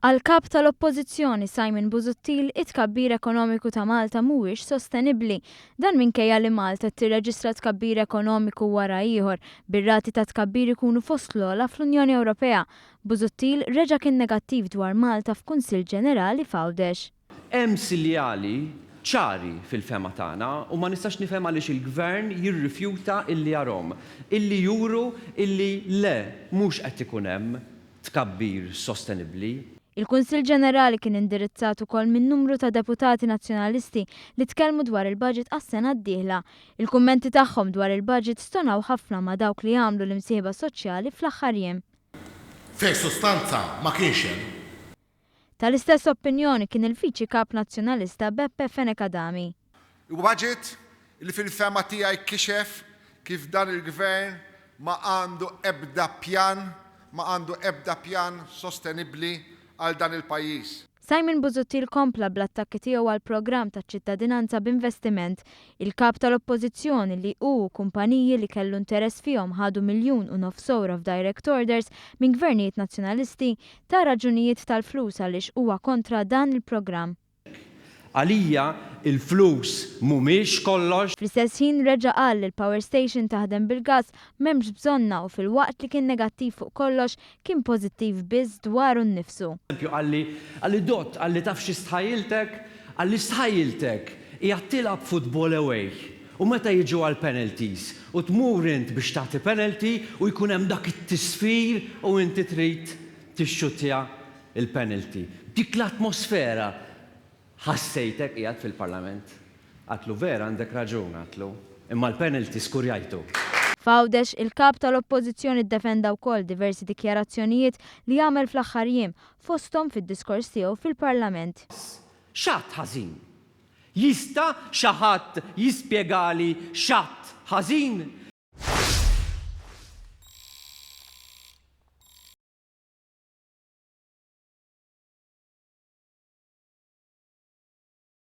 Għal-kap tal-oppożizzjoni Simon Busuttil it-tkabbir ekonomiku ta' Malta mhuwiex sostenibbli. Dan minkejja li Malta tirreġistra tkabbir ekonomiku wara ieħor bir-rati ta' tkabbir ikunu fost l-ogħla fl-Unjoni Ewropea. Busuttil reġa' kien negattiv dwar Malta f'Kunsill Ġenerali f'Għawdex. Hemm sinjali ċari fil-fema tagħna u ma nistax nifhem għaliex il-Gvern jirrifjuta illi jarhom, illi juru illi le mhux qed ikun hemm tkabbir sostenibbli. Il-Kunsill Ġenerali kien indirizzat ukoll minn numru ta' deputati nazzjonalisti li tkellmu dwar il-budget għas-sena d-dieħla. Il-kummenti tagħhom dwar il-budget stonaw ħafna ma' dawk li għamlu l-imsieħba soċjali fl-aħħar jiem. Fej sostanza ma kienx hemm. Tal-istess opinjoni kien il-Viċi Kap Nazzjonalista Beppe Fenekadami. Il-budget li fil-fema tiegħi kixef kif dan il-Gvern ma għandu ebda pjan sostenibbli għal dan il-pajjiż. Simon Busuttil kompla bl-attakki tiegħu għal programm ta' ċittadinanza b'investiment. Il-kap tal-oppożizzjoni li hu kumpaniji li kellu interess fihom ħadu €1.5 f'direct orders minn gvernijiet nazzjonalisti ta' raġunijiet tal-flus għaliex huwa kontra dan il-programm. Għalija il-flus mhumiex kollox. Fl-istess ħin reġa' qal li l-power station taħdem bil-gas m'hemmx bżonna u fil-waqt li kien negattiv fuq kollox kien pożittiv biss dwaru nnifsu. Għalli dott, għalli taf xi stħajiltek, għalli stħajiltek hija tilab futbol away. U meta jiġu għal penalties u tmur int biex tagħti penalty u jkun hemm dak it-tisfir u inti trid tixxuttja il-penalty. Dik l-atmosfera ħassejtek qiegħed fil-Parlament. Għatlu vera għandek raġun għatlu, imma l-penalty skurjajtu. F'Għawdex il-kap tal-oppożizzjoni ddefenda wkoll diversi dikjarazzjonijiet li jagħmel fl-aħħar jiem fosthom fid-diskors tiegħu fil-Parlament. Xatt ħażin. Jista' xi ħadd jispjegali xatt ħażin?